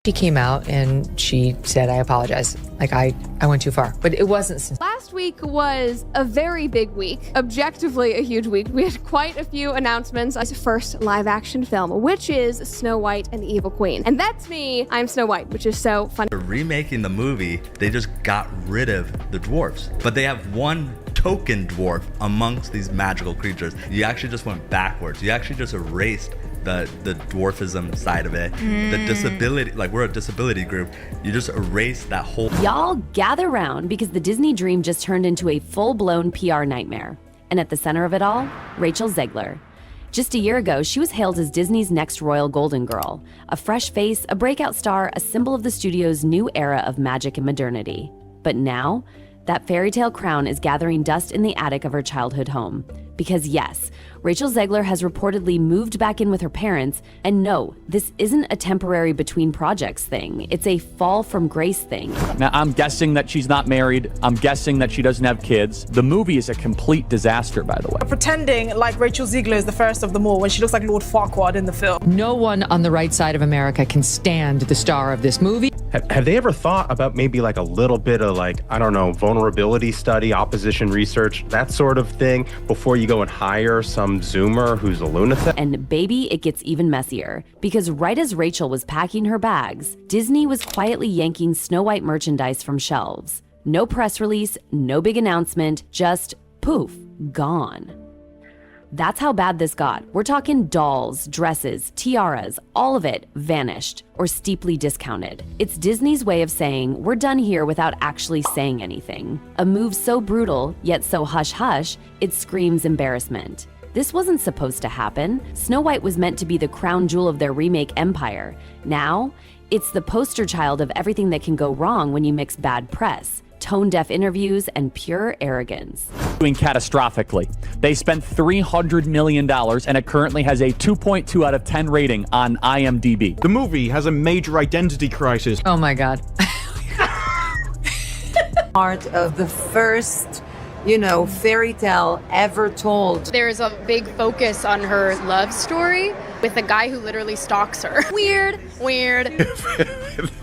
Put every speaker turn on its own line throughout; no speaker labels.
She came out and she said, I apologize. Like, I went too far. But it wasn't.
Last week was a very big week. Objectively a huge week. We had quite a few announcements. It's first live action film, which is Snow White and the Evil Queen. And that's me. I'm Snow White, which is so funny.
Remaking the movie, they just got rid of the dwarfs. But they have one token dwarf amongst these magical creatures. You actually just went backwards. You actually just erased the dwarfism side of it, the disability, like we're a disability group, you just erase that whole.
Y'all gather round because the Disney dream just turned into a full-blown PR nightmare. And at the center of it all, Rachel Zegler. Just a year ago, she was hailed as Disney's next royal golden girl, a fresh face, a breakout star, a symbol of the studio's new era of magic and modernity. But now, that fairy tale crown is gathering dust in the attic of her childhood home. Because yes, Rachel Zegler has reportedly moved back in with her parents, and no, this isn't a temporary between projects thing. It's a fall from grace thing.
Now, I'm guessing that she's not married. I'm guessing that she doesn't have kids. The movie is a complete disaster, by the way.
Pretending like Rachel Zegler is the first of them all when she looks like Lord Farquaad in the film.
No one on the right side of America can stand the star of this movie.
Have they ever thought about maybe like a little bit of like, I don't know, vulnerability study, opposition research, that sort of thing, before you go and hire some Zoomer who's a lunatic?
And baby, it gets even messier. Because right as Rachel was packing her bags, Disney was quietly yanking Snow White merchandise from shelves. No press release, no big announcement, just poof, gone. That's how bad this got. We're talking dolls, dresses, tiaras, all of it vanished or steeply discounted. It's Disney's way of saying, we're done here without actually saying anything. A move so brutal, yet so hush-hush, it screams embarrassment. This wasn't supposed to happen. Snow White was meant to be the crown jewel of their remake empire. Now, it's the poster child of everything that can go wrong when you mix bad press, tone-deaf interviews, and pure arrogance.
Doing catastrophically. They spent $300 million and it currently has a 2.2 out of 10 rating on IMDb.
The movie has a major identity crisis.
Oh my God.
Part of the first, fairy tale ever told.
There's a big focus on her love story with a guy who literally stalks her. Weird.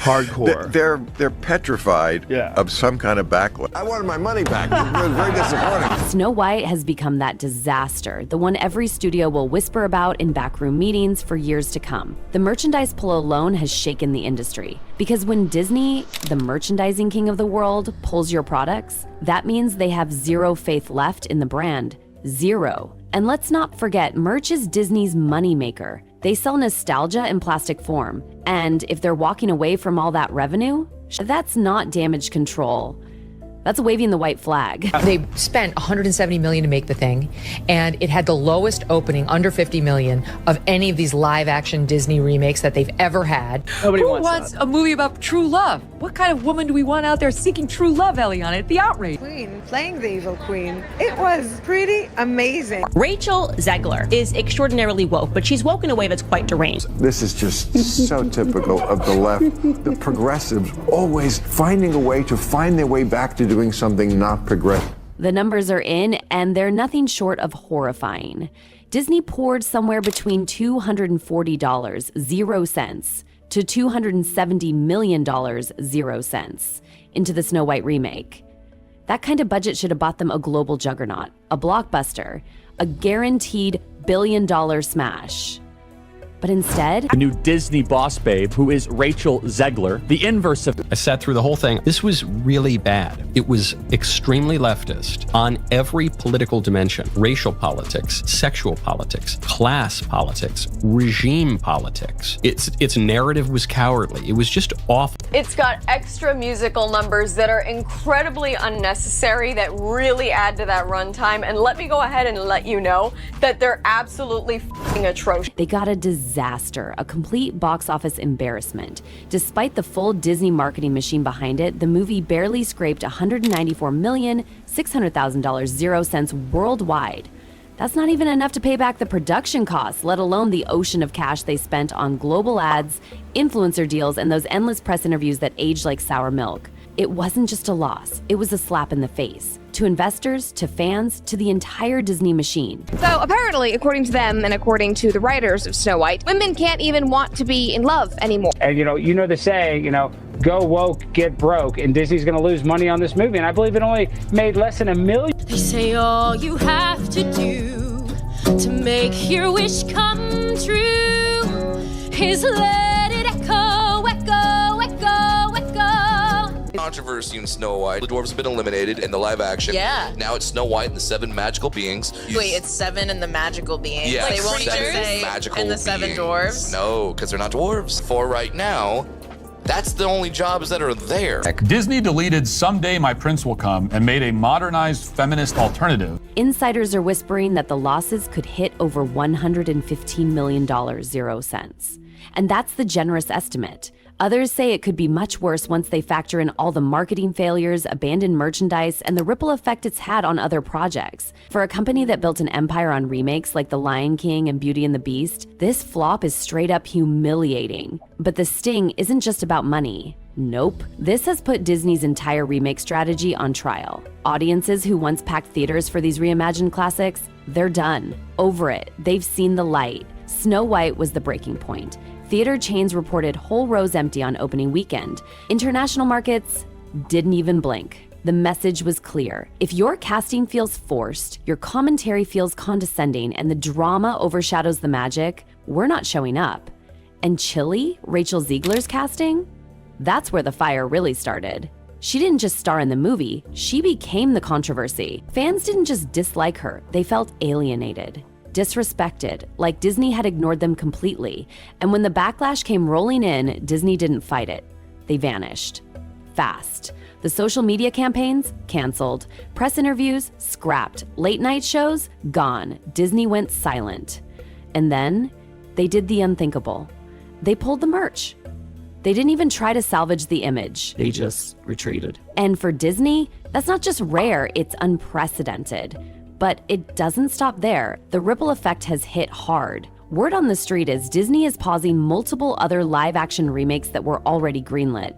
Hardcore.
They're petrified of some kind of backlash. I wanted my money back. It was very disappointing.
Snow White has become that disaster, the one every studio will whisper about in backroom meetings for years to come. The merchandise pull alone has shaken the industry. Because when Disney, the merchandising king of the world, pulls your products, that means they have zero faith left in the brand. Zero. And let's not forget, merch is Disney's moneymaker. They sell nostalgia in plastic form. And if they're walking away from all that revenue, that's not damage control. That's waving the white flag.
They spent $170 million to make the thing, and it had the lowest opening, under $50 million, of any of these live-action Disney remakes that they've ever had.
Nobody
Who
wants
wants
that.
a movie about true love? What kind of woman do we want out there seeking true love, Eliana? It'd be outrage.
Queen, playing the evil queen. It was pretty amazing.
Rachel Zegler is extraordinarily woke, but she's woke in a way that's quite deranged.
This is just so typical of the left. The progressives always finding a way to find their way back to doing something not progressive.
The numbers are in, and they're nothing short of horrifying. Disney poured somewhere between $240, 0 cents, to $270 million, 0 cents, into the Snow White remake. That kind of budget should have bought them a global juggernaut, a blockbuster, a guaranteed billion-dollar smash. But instead,
The new Disney boss babe, who is Rachel Zegler, the inverse of.
I sat through the whole thing. This was really bad. It was extremely leftist on every political dimension: racial politics, sexual politics, class politics, regime politics. Its narrative was cowardly. It was just awful.
It's got extra musical numbers that are incredibly unnecessary, that really add to that runtime. And let me go ahead and let you know that they're absolutely f***ing atrocious.
they got a disaster, a complete box office embarrassment. Despite the full Disney marketing machine behind it, the movie barely scraped $194,600,000, 0 cents worldwide. That's not even enough to pay back the production costs, let alone the ocean of cash they spent on global ads, influencer deals, and those endless press interviews that aged like sour milk. It wasn't just a loss, it was a slap in the face. To investors, to fans, to the entire Disney machine.
So apparently, according to them and according to the writers of Snow White, women can't even want to be in love anymore.
And you know the saying, go woke, get broke, and Disney's gonna lose money on this movie, and I believe it only made less than $1 million.
They say all you have to do to make your wish come true is let it echo, echo, echo, echo.
Controversy in Snow White. The dwarves have been eliminated in the live action.
Yeah.
Now it's Snow White and the 7 magical beings.
Wait, it's 7 and the magical beings?
Yeah,
they won't even say
magical
and the 7
beings.
dwarves?
No, because they're not dwarves. For right now, that's the only jobs that are there.
Disney deleted Someday My Prince Will Come and made a modernized feminist alternative.
Insiders are whispering that the losses could hit over $115 million 0 cents. And that's the generous estimate. Others say it could be much worse once they factor in all the marketing failures, abandoned merchandise, and the ripple effect it's had on other projects. For a company that built an empire on remakes like The Lion King and Beauty and the Beast, this flop is straight up humiliating. But the sting isn't just about money. Nope. This has put Disney's entire remake strategy on trial. Audiences who once packed theaters for these reimagined classics, they're done. Over it. They've seen the light. Snow White was the breaking point. Theater chains reported whole rows empty on opening weekend. International markets didn't even blink. The message was clear. If your casting feels forced, your commentary feels condescending, and the drama overshadows the magic, we're not showing up. And Chili, Rachel Zegler's casting? That's where the fire really started. She didn't just star in the movie, she became the controversy. Fans didn't just dislike her, they felt alienated. Disrespected, like Disney had ignored them completely. And when the backlash came rolling in, Disney didn't fight it. They vanished. Fast. The social media campaigns? Canceled. Press interviews? Scrapped. Late night shows? Gone. Disney went silent. And then, they did the unthinkable. They pulled the merch. They didn't even try to salvage the image.
They just retreated.
And for Disney, that's not just rare, it's unprecedented. But it doesn't stop there. The ripple effect has hit hard. Word on the street is Disney is pausing multiple other live-action remakes that were already greenlit.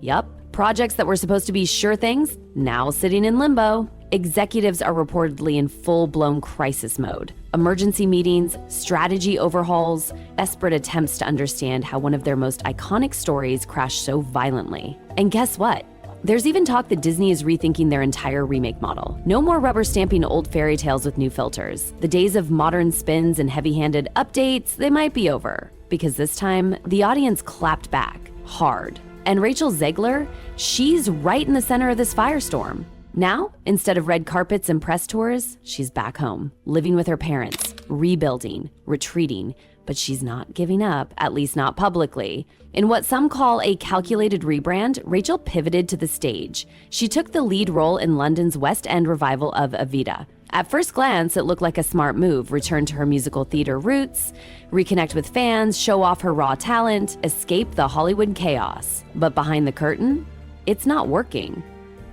Yup, projects that were supposed to be sure things, now sitting in limbo. Executives are reportedly in full-blown crisis mode. Emergency meetings, strategy overhauls, desperate attempts to understand how one of their most iconic stories crashed so violently. And guess what? There's even talk that Disney is rethinking their entire remake model. No more rubber stamping old fairy tales with new filters. The days of modern spins and heavy-handed updates, they might be over. Because this time, the audience clapped back, hard. And Rachel Zegler, she's right in the center of this firestorm. Now, instead of red carpets and press tours, she's back home, living with her parents, rebuilding, retreating, but she's not giving up, at least not publicly. In what some call a calculated rebrand, Rachel pivoted to the stage. She took the lead role in London's West End revival of Evita. At first glance, it looked like a smart move, return to her musical theater roots, reconnect with fans, show off her raw talent, escape the Hollywood chaos. But behind the curtain, it's not working.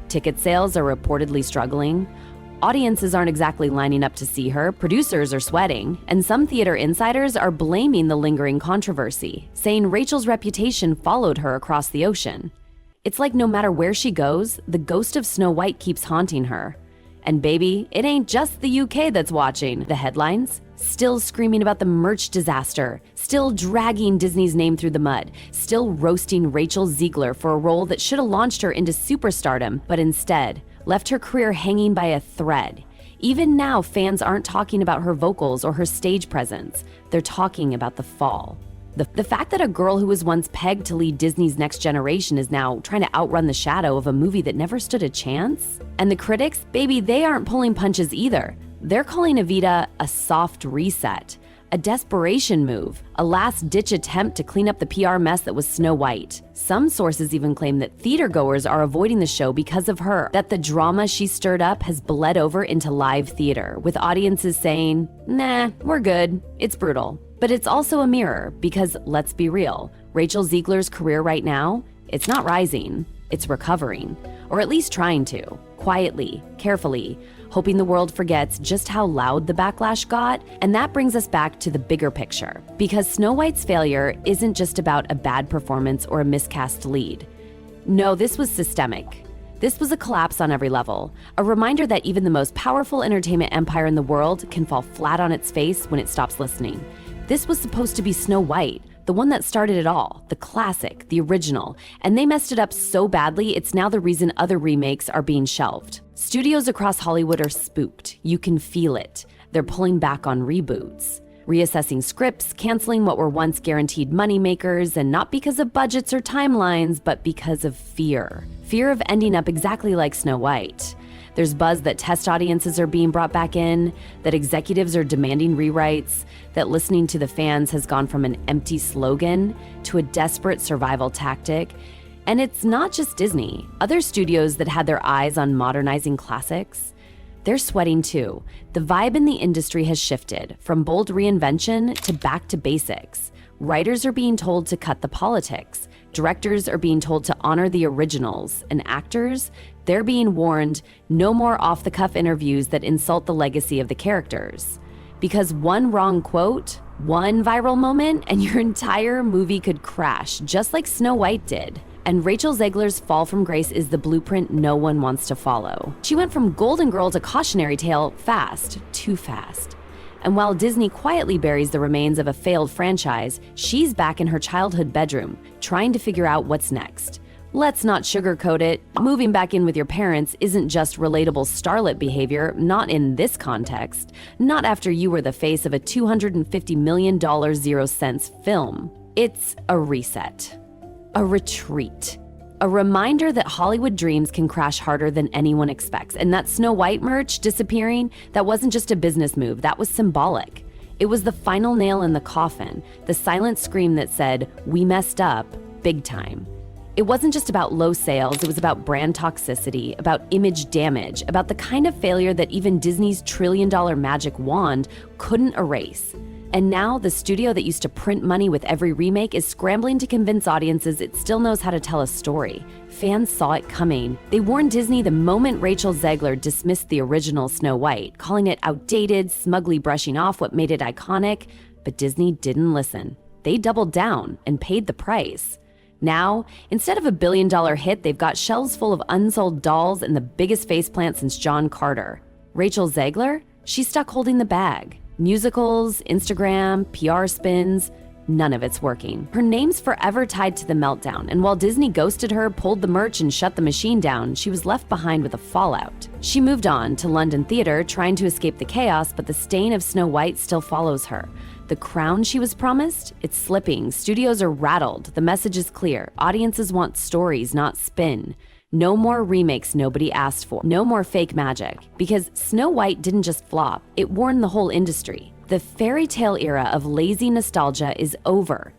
Ticket sales are reportedly struggling. Audiences aren't exactly lining up to see her, producers are sweating, and some theater insiders are blaming the lingering controversy, saying Rachel's reputation followed her across the ocean. It's like no matter where she goes, the ghost of Snow White keeps haunting her. And baby, it ain't just the UK that's watching. The headlines? Still screaming about the merch disaster, still dragging Disney's name through the mud, still roasting Rachel Zegler for a role that should have launched her into superstardom, but instead left her career hanging by a thread. Even now, fans aren't talking about her vocals or her stage presence. They're talking about the fall. The fact that a girl who was once pegged to lead Disney's next generation is now trying to outrun the shadow of a movie that never stood a chance? And the critics, baby, they aren't pulling punches either. They're calling Evita a soft reset, a desperation move, a last-ditch attempt to clean up the PR mess that was Snow White. Some sources even claim that theatergoers are avoiding the show because of her, that the drama she stirred up has bled over into live theater, with audiences saying, nah, we're good, it's brutal. But it's also a mirror, because let's be real, Rachel Zegler's career right now, it's not rising, it's recovering, or at least trying to, quietly, carefully, hoping the world forgets just how loud the backlash got. And that brings us back to the bigger picture, because Snow White's failure isn't just about a bad performance or a miscast lead. No, this was systemic. This was a collapse on every level, a reminder that even the most powerful entertainment empire in the world can fall flat on its face when it stops listening. This was supposed to be Snow White, the one that started it all, the classic, the original, and they messed it up so badly it's now the reason other remakes are being shelved. Studios across Hollywood are spooked. You can feel it. They're pulling back on reboots, reassessing scripts, canceling what were once guaranteed moneymakers, and not because of budgets or timelines, but because of fear. Fear of ending up exactly like Snow White. There's buzz that test audiences are being brought back in, that executives are demanding rewrites, that listening to the fans has gone from an empty slogan to a desperate survival tactic. And it's not just Disney. Other studios that had their eyes on modernizing classics, they're sweating too. The vibe in the industry has shifted from bold reinvention to back to basics. Writers are being told to cut the politics. Directors are being told to honor the originals. And actors, they're being warned no more off-the-cuff interviews that insult the legacy of the characters. Because one wrong quote, one viral moment, and your entire movie could crash, just like Snow White did. And Rachel Zegler's fall from grace is the blueprint no one wants to follow. She went from Golden Girl to cautionary tale fast, too fast. And while Disney quietly buries the remains of a failed franchise, she's back in her childhood bedroom, trying to figure out what's next. Let's not sugarcoat it. Moving back in with your parents isn't just relatable starlet behavior, not in this context. Not after you were the face of a $250 million 0 cents film. It's a reset. A retreat. A reminder that Hollywood dreams can crash harder than anyone expects. And that Snow White merch disappearing, that wasn't just a business move, that was symbolic. It was the final nail in the coffin, the silent scream that said, we messed up, big time. It wasn't just about low sales, it was about brand toxicity, about image damage, about the kind of failure that even Disney's trillion-dollar magic wand couldn't erase. And now, the studio that used to print money with every remake is scrambling to convince audiences it still knows how to tell a story. Fans saw it coming. They warned Disney the moment Rachel Zegler dismissed the original Snow White, calling it outdated, smugly brushing off what made it iconic. But Disney didn't listen. They doubled down and paid the price. Now, instead of a billion-dollar hit, they've got shelves full of unsold dolls and the biggest faceplant since John Carter. Rachel Zegler? She's stuck holding the bag. Musicals, Instagram, PR spins, none of it's working. Her name's forever tied to the meltdown, and while Disney ghosted her, pulled the merch, and shut the machine down, she was left behind with a fallout. She moved on to London theater, trying to escape the chaos, but the stain of Snow White still follows her. The crown she was promised? It's slipping. Studios are rattled. The message is clear. Audiences want stories, not spin. No more remakes nobody asked for. No more fake magic. Because Snow White didn't just flop, it warned the whole industry. The fairy tale era of lazy nostalgia is over.